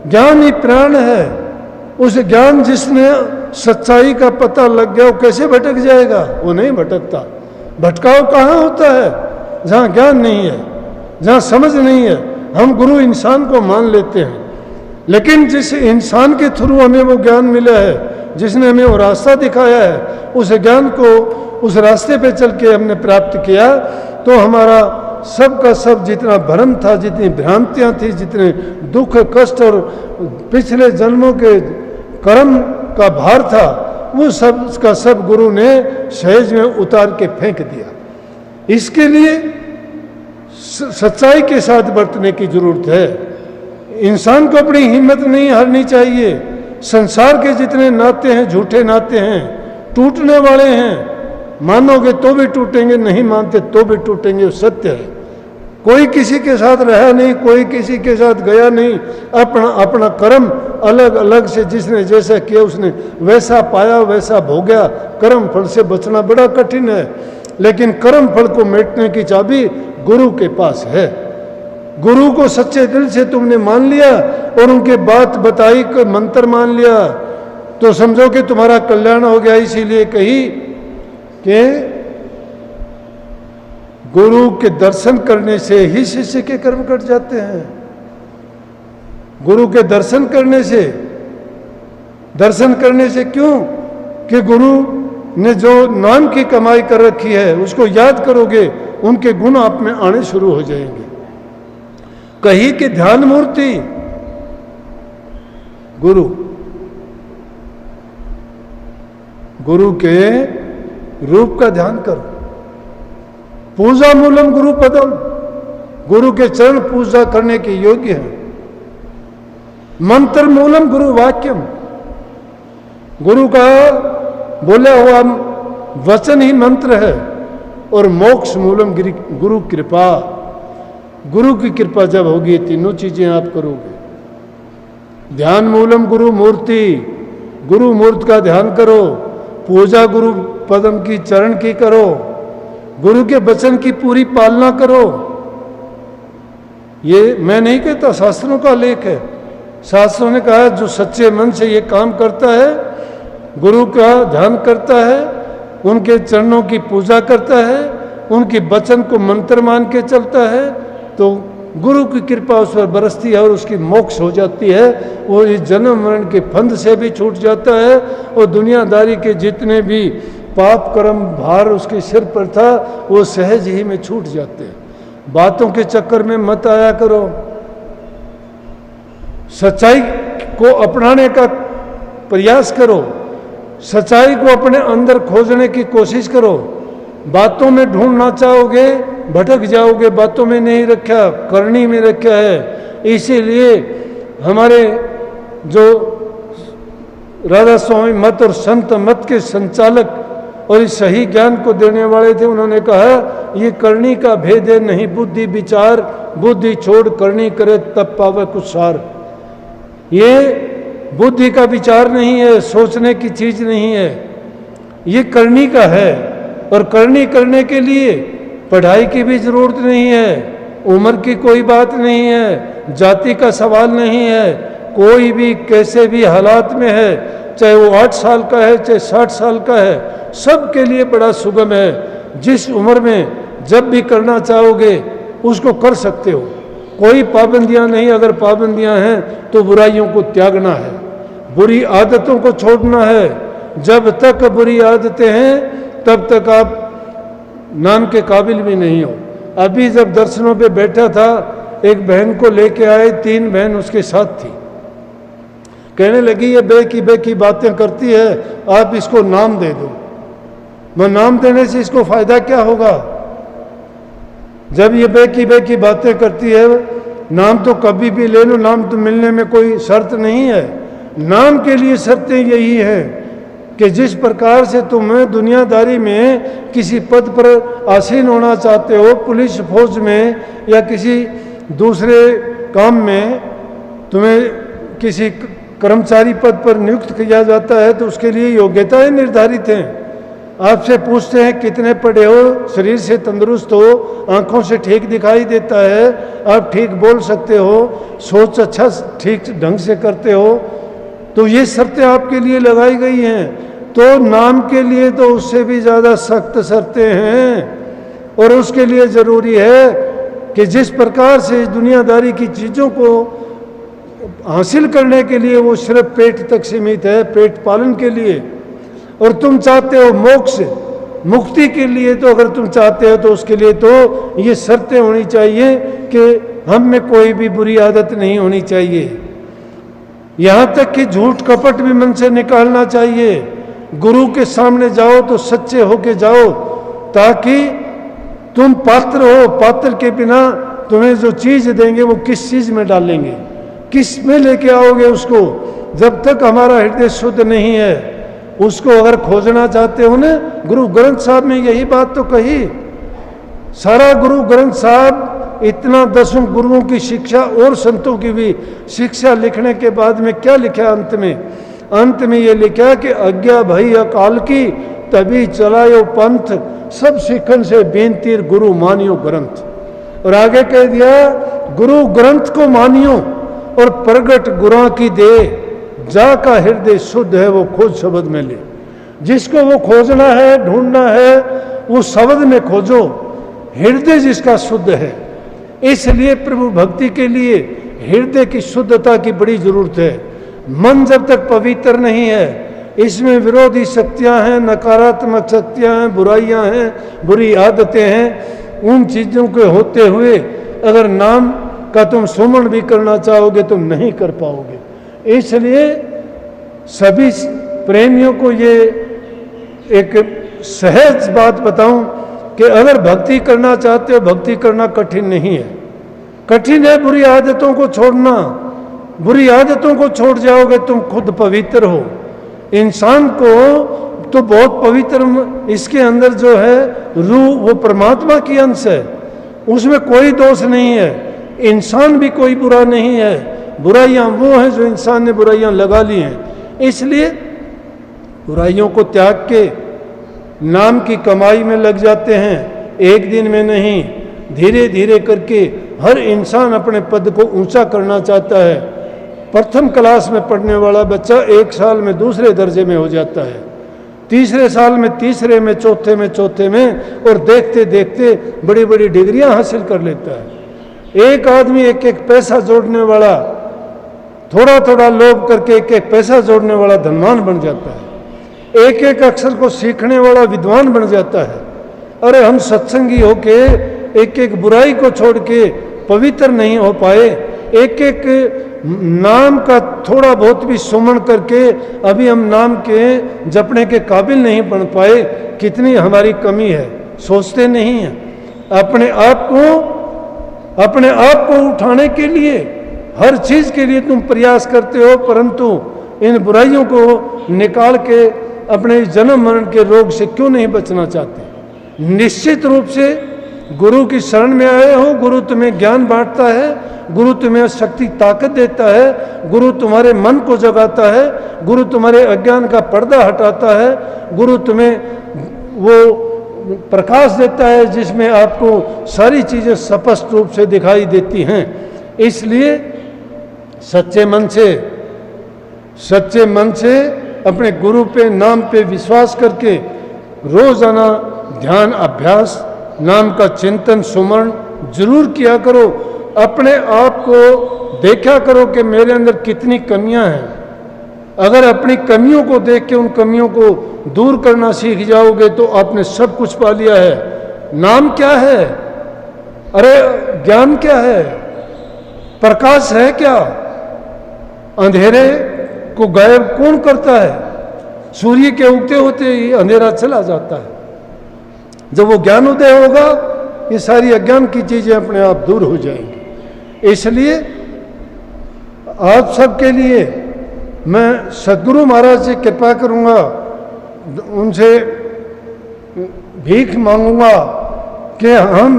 ज्ञान ही प्राण है। उस ज्ञान जिसने सच्चाई का पता लग गया, वो कैसे भटक जाएगा? वो नहीं भटकता। भटकाव कहाँ होता है? जहाँ ज्ञान नहीं है, जहाँ समझ नहीं है। हम गुरु इंसान को मान लेते हैं, लेकिन जिस इंसान के थ्रू हमें वो ज्ञान मिला है, जिसने हमें वो रास्ता दिखाया है, उस ज्ञान को उस रास्ते पे चल के हमने प्राप्त किया, तो हमारा सब का सब जितना भ्रम था, जितनी भ्रांतियां थी, जितने दुख कष्ट और पिछले जन्मों के कर्म का भार था, वो सब का सब गुरु ने सहज में उतार के फेंक दिया। इसके लिए सच्चाई के साथ बरतने की जरूरत है। इंसान को अपनी हिम्मत नहीं हारनी चाहिए। संसार के जितने नाते हैं झूठे नाते हैं, टूटने वाले हैं। मानोगे तो भी टूटेंगे, नहीं मानते तो भी टूटेंगे, वो सत्य है। कोई किसी के साथ रहा नहीं, कोई किसी के साथ गया नहीं। अपना अपना कर्म अलग अलग से जिसने जैसा किया उसने वैसा पाया, वैसा भोगा। कर्म फल से बचना बड़ा कठिन है, लेकिन कर्म फल को मिटने की चाबी गुरु के पास है। गुरु को सच्चे दिल से तुमने मान लिया और उनके बात बताई को मंत्र मान लिया, तो समझो कि तुम्हारा कल्याण हो गया। इसीलिए कही कि गुरु के दर्शन करने से ही शिष्य के कर्म कट जाते हैं। गुरु के दर्शन करने से क्यों? कि गुरु ने जो नाम की कमाई कर रखी है उसको याद करोगे, उनके गुण आप में आने शुरू हो जाएंगे। कही कि ध्यान मूर्ति गुरु, गुरु के रूप का ध्यान करो। पूजा मूलम गुरु पदम, गुरु के चरण पूजा करने के योग्य है। मंत्र मूलम गुरु वाक्यम, गुरु का बोला हुआ वचन ही मंत्र है। और मोक्ष मूलम गुरु कृपा, गुरु की कृपा जब होगी तीनों चीजें आप करोगे। ध्यान मूलम गुरु मूर्ति, गुरु मूर्ति का ध्यान करो। पूजा गुरु पदम की, चरण की करो। गुरु के वचन की पूरी पालना करो। ये मैं नहीं कहता, शास्त्रों का लेख है। शास्त्रों ने कहा जो सच्चे मन से ये काम करता है, गुरु का ध्यान करता है, उनके चरणों की पूजा करता है, उनके वचन को मंत्र मान के चलता है, तो गुरु की कृपा उस पर बरसती है और उसकी मोक्ष हो जाती है। वो इस जन्म मरण के फंद से भी छूट जाता है और दुनियादारी के जितने भी पाप कर्म भार उसके सिर पर था वो सहज ही में छूट जाते हैं। बातों के चक्कर में मत आया करो। सच्चाई को अपनाने का प्रयास करो। सच्चाई को अपने अंदर खोजने की कोशिश करो। बातों में ढूंढना चाहोगे भटक जाओगे। बातों में नहीं रखा, करनी में रखा है। इसीलिए हमारे जो राधा स्वामी मत और संत मत के संचालक और इस सही ज्ञान को देने वाले थे, उन्होंने कहा ये करनी का भेद है नहीं बुद्धि विचार, बुद्धि छोड़ करनी करे तब पावे कुछ सार। ये बुद्धि का विचार नहीं है, सोचने की चीज नहीं है, ये करनी का है। और करनी करने के लिए पढ़ाई की भी जरूरत नहीं है, उम्र की कोई बात नहीं है, जाति का सवाल नहीं है। कोई भी कैसे भी हालात में है, चाहे वो 8 साल का है चाहे 60 साल का है, सबके लिए बड़ा सुगम है। जिस उम्र में जब भी करना चाहोगे उसको कर सकते हो, कोई पाबंदियां नहीं। अगर पाबंदियां हैं तो बुराइयों को त्यागना है, बुरी आदतों को छोड़ना है। जब तक बुरी आदतें हैं तब तक आप नाम के काबिल भी नहीं हो। अभी जब दर्शनों पे बैठा था, एक बहन को लेके आए, 3 बहन उसके साथ थी। कहने लगी ये बे की बातें करती है, आप इसको नाम दे दो। मैं नाम देने से इसको फायदा क्या होगा? जब ये बे की बातें करती है, नाम तो कभी भी ले लो, नाम तो मिलने में कोई शर्त नहीं है। नाम के लिए शर्तें यही है कि जिस प्रकार से तुम्हें दुनियादारी में किसी पद पर आसीन होना चाहते हो, पुलिस फौज में या किसी दूसरे काम में तुम्हें किसी कर्मचारी पद पर नियुक्त किया जाता है, तो उसके लिए योग्यताएं निर्धारित हैं। आपसे पूछते हैं कितने पढ़े हो, शरीर से तंदुरुस्त हो, आंखों से ठीक दिखाई देता है, आप ठीक बोल सकते हो, सोच अच्छा ठीक ढंग से करते हो, तो ये शर्तें आपके लिए लगाई गई हैं। तो नाम के लिए तो उससे भी ज़्यादा सख्त शर्तें हैं। और उसके लिए ज़रूरी है कि जिस प्रकार से इस दुनियादारी की चीज़ों को हासिल करने के लिए वो सिर्फ पेट तक सीमित है, पेट पालन के लिए, और तुम चाहते हो मोक्ष मुक्ति के लिए, तो अगर तुम चाहते हो तो उसके लिए तो ये शर्तें होनी चाहिए कि हम में कोई भी बुरी आदत नहीं होनी चाहिए। यहाँ तक कि झूठ कपट भी मन से निकालना चाहिए। गुरु के सामने जाओ तो सच्चे होके जाओ, ताकि तुम पात्र हो। पात्र के बिना तुम्हें जो चीज़ देंगे वो किस चीज़ में डालेंगे, किस में लेके आओगे उसको। जब तक हमारा हृदय शुद्ध नहीं है, उसको अगर खोजना चाहते हो ना, गुरु ग्रंथ साहब में यही बात तो कही। सारा गुरु ग्रंथ साहब इतना 10 गुरुओं की शिक्षा और संतों की भी शिक्षा लिखने के बाद में क्या लिखा अंत में ये लिखा कि आज्ञा भई अकाल की, तभी चलायो पंथ, सब सिखन से बेनतीर गुरु मानियो ग्रंथ। और आगे कह दिया गुरु ग्रंथ को मानियो और प्रगट गुरा की दे, जा का हृदय शुद्ध है वो खोज शब्द में ले। जिसको वो खोजना है, ढूंढना है, वो शब्द में खोजो, हृदय जिसका शुद्ध है। इसलिए प्रभु भक्ति के लिए हृदय की शुद्धता की बड़ी जरूरत है। मन जब तक पवित्र नहीं है, इसमें विरोधी शक्तियां हैं, नकारात्मक शक्तियां हैं, बुराइयां हैं, बुरी आदतें हैं। उन चीज़ों के होते हुए अगर नाम का तुम सुमरण भी करना चाहोगे तो नहीं कर पाओगे। इसलिए सभी प्रेमियों को ये एक सहज बात बताऊं कि अगर भक्ति करना चाहते हो, भक्ति करना कठिन नहीं है। कठिन है बुरी आदतों को छोड़ना। बुरी आदतों को छोड़ जाओगे तुम खुद पवित्र हो। इंसान को तो बहुत पवित्र, इसके अंदर जो है रूह, वो परमात्मा की अंश है, उसमें कोई दोष नहीं है। इंसान भी कोई बुरा नहीं है, बुराइयां वो हैं जो इंसान ने बुराइयां लगा ली हैं। इसलिए बुराइयों को त्याग के नाम की कमाई में लग जाते हैं। एक दिन में नहीं, धीरे धीरे करके हर इंसान अपने पद को ऊंचा करना चाहता है। प्रथम क्लास में पढ़ने वाला बच्चा 1 साल में दूसरे दर्जे में हो जाता है, तीसरे साल में तीसरे में, चौथे में, और देखते देखते बड़ी बड़ी डिग्रियां हासिल कर लेता है। एक आदमी एक एक पैसा जोड़ने वाला, थोड़ा थोड़ा लोभ करके एक एक पैसा जोड़ने वाला धनवान बन जाता है। एक एक अक्षर को सीखने वाला विद्वान बन जाता है। अरे हम सत्संगी होके एक एक बुराई को छोड़ के पवित्र नहीं हो पाए, एक एक नाम का थोड़ा बहुत भी सुमरण करके अभी हम नाम के जपने के काबिल नहीं बन पाए। कितनी हमारी कमी है, सोचते नहीं हैं। अपने आप को उठाने के लिए हर चीज़ के लिए तुम प्रयास करते हो, परंतु इन बुराइयों को निकाल के अपने जन्म मरण के रोग से क्यों नहीं बचना चाहते। निश्चित रूप से गुरु की शरण में आए हो, गुरु तुम्हें ज्ञान बांटता है, गुरु तुम्हें शक्ति ताकत देता है, गुरु तुम्हारे मन को जगाता है, गुरु तुम्हारे अज्ञान का पर्दा हटाता है, गुरु तुम्हें वो प्रकाश देता है जिसमें आपको सारी चीज़ें स्पष्ट रूप से दिखाई देती हैं। इसलिए सच्चे मन से अपने गुरु पे, नाम पे विश्वास करके रोजाना ध्यान अभ्यास, नाम का चिंतन सुमरण जरूर किया करो। अपने आप को देखा करो कि मेरे अंदर कितनी कमियां हैं। अगर अपनी कमियों को देख के उन कमियों को दूर करना सीख जाओगे तो आपने सब कुछ पा लिया है। नाम क्या है? अरे ज्ञान क्या है? प्रकाश है क्या? अंधेरे को गायब कौन करता है? सूर्य के उगते होते ही अंधेरा चला जाता है। जब वो ज्ञान उदय होगा, ये सारी अज्ञान की चीजें अपने आप दूर हो जाएंगी। इसलिए आप सबके लिए मैं सद्गुरु महाराज से कृपा करूंगा, उनसे भीख मांगूंगा कि हम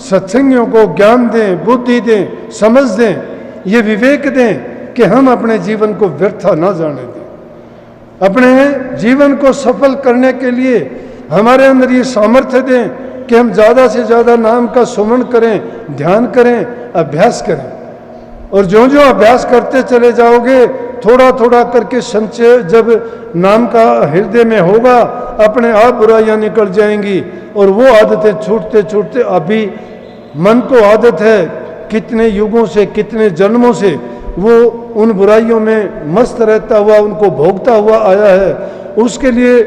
सत्संगियों को ज्ञान दें, बुद्धि दें, समझ दें, ये विवेक दें कि हम अपने जीवन को व्यर्थ ना जाने दें। अपने जीवन को सफल करने के लिए हमारे अंदर ये सामर्थ्य दें कि हम ज़्यादा से ज़्यादा नाम का सुमन करें, ध्यान करें, अभ्यास करें। और जो जो अभ्यास करते चले जाओगे, थोड़ा थोड़ा करके संचय जब नाम का हृदय में होगा, अपने आप बुराइयां निकल जाएंगी। और वो आदतें छूटते छूटते, अभी मन को आदत है कितने युगों से, कितने जन्मों से वो उन बुराइयों में मस्त रहता हुआ, उनको भोगता हुआ आया है। उसके लिए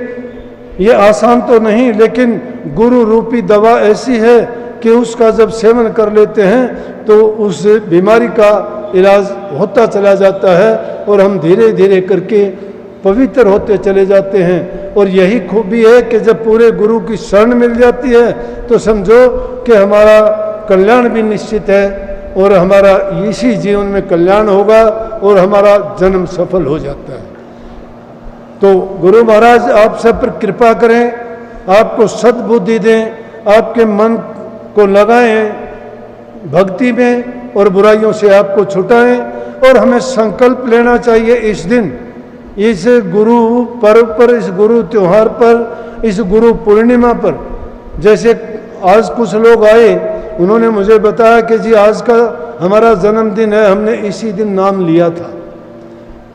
ये आसान तो नहीं, लेकिन गुरु रूपी दवा ऐसी है कि उसका जब सेवन कर लेते हैं तो उस बीमारी का इलाज होता चला जाता है और हम धीरे धीरे करके पवित्र होते चले जाते हैं। और यही खूबी है कि जब पूरे गुरु की शरण मिल जाती है तो समझो कि हमारा कल्याण भी निश्चित है और हमारा इसी जीवन में कल्याण होगा और हमारा जन्म सफल हो जाता है। तो गुरु महाराज आप सब पर कृपा करें, आपको सद्बुद्धि दें, आपके मन को लगाएं भक्ति में और बुराइयों से आपको छुटाएं। और हमें संकल्प लेना चाहिए इस दिन, इस गुरु पर्व पर, इस गुरु त्योहार पर, इस गुरु पूर्णिमा पर। जैसे आज कुछ लोग आए, उन्होंने मुझे बताया कि जी आज का हमारा जन्मदिन है, हमने इसी दिन नाम लिया था,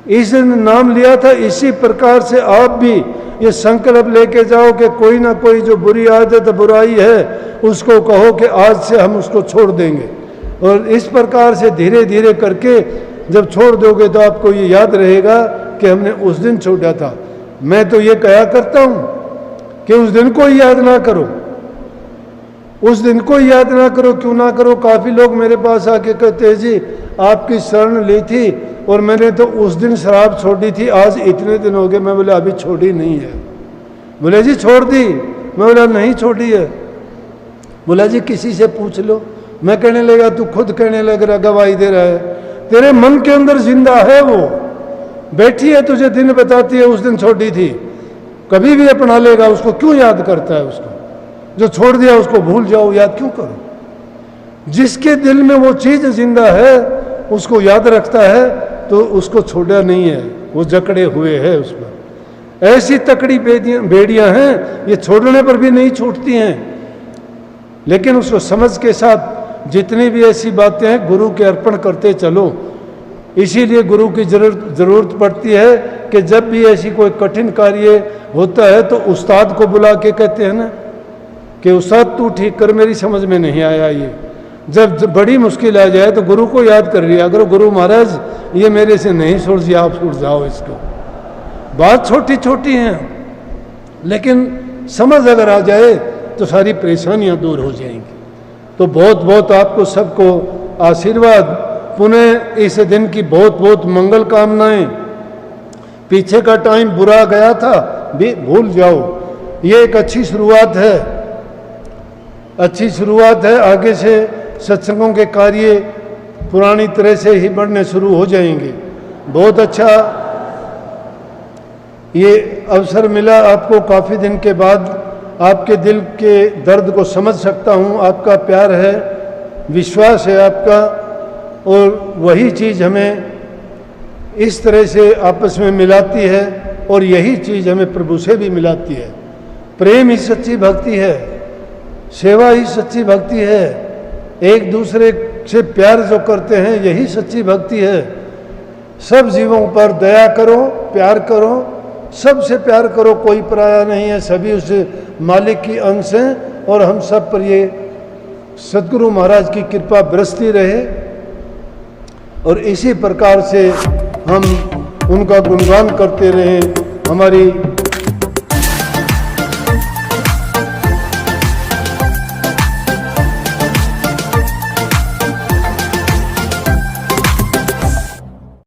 इस दिन नाम लिया था। इसी प्रकार से आप भी ये संकल्प लेके जाओ कि कोई ना कोई जो बुरी आदत, बुराई है, उसको कहो कि आज से हम उसको छोड़ देंगे। और इस प्रकार से धीरे धीरे करके जब छोड़ दोगे तो आपको ये याद रहेगा कि हमने उस दिन छोड़ा था। मैं तो ये कहा करता हूँ कि उस दिन को याद ना करो, उस दिन को याद ना करो। क्यों ना करो? काफ़ी लोग मेरे पास आके कहते हैं जी आपकी शरण ली थी और मैंने तो उस दिन शराब छोड़ी थी, आज इतने दिन हो गए। मैं बोला अभी छोड़ी नहीं है। बोले जी छोड़ दी। मैं बोला नहीं छोड़ी है। बोला जी किसी से पूछ लो। मैं कहने लगा तू खुद कहने लग रहा, गवाही दे रहा है, तेरे मन के अंदर जिंदा है, वो बैठी है, तुझे दिन बताती है उस दिन छोड़ी थी। कभी भी अपना लेगा उसको, क्यों याद करता है उसको? जो छोड़ दिया उसको भूल जाओ, याद क्यों करो? जिसके दिल में वो चीज जिंदा है उसको याद रखता है तो उसको छोड़ा नहीं है, वो जकड़े हुए है उसमें। ऐसी तकड़ी बेड़ियां हैं, ये छोड़ने पर भी नहीं छूटती हैं। लेकिन उसको समझ के साथ जितनी भी ऐसी बातें हैं गुरु के अर्पण करते चलो। इसीलिए गुरु की जरूरत पड़ती है कि जब भी ऐसी कोई कठिन कार्य होता है तो उस्ताद को बुला के कहते हैं ना कि उस्ताद तू ठीक कर, मेरी समझ में नहीं आया ये। जब बड़ी मुश्किल आ जाए तो गुरु को याद कर लिया करो, गुरु महाराज ये मेरे से नहीं सुलझी, आप सुलझाओ इसको। बात छोटी छोटी हैं लेकिन समझ अगर आ जाए तो सारी परेशानियां दूर हो जाएंगी। तो बहुत बहुत आपको सबको आशीर्वाद, पुनः इस दिन की बहुत बहुत मंगल कामनाएं। पीछे का टाइम बुरा गया था भी भूल जाओ, ये एक अच्छी शुरुआत है, अच्छी शुरुआत है। आगे से सत्संगों के कार्य पुरानी तरह से ही बढ़ने शुरू हो जाएंगे। बहुत अच्छा ये अवसर मिला आपको, काफ़ी दिन के बाद आपके दिल के दर्द को समझ सकता हूँ। आपका प्यार है, विश्वास है आपका, और वही चीज़ हमें इस तरह से आपस में मिलाती है और यही चीज़ हमें प्रभु से भी मिलाती है। प्रेम ही सच्ची भक्ति है, सेवा ही सच्ची भक्ति है, एक दूसरे से प्यार जो करते हैं यही सच्ची भक्ति है। सब जीवों पर दया करो, प्यार करो, सबसे प्यार करो, कोई पराया नहीं है, सभी उस मालिक की अंश हैं। और हम सब पर ये सद्गुरु महाराज की कृपा बरसती रहे और इसी प्रकार से हम उनका गुणगान करते रहें। हमारी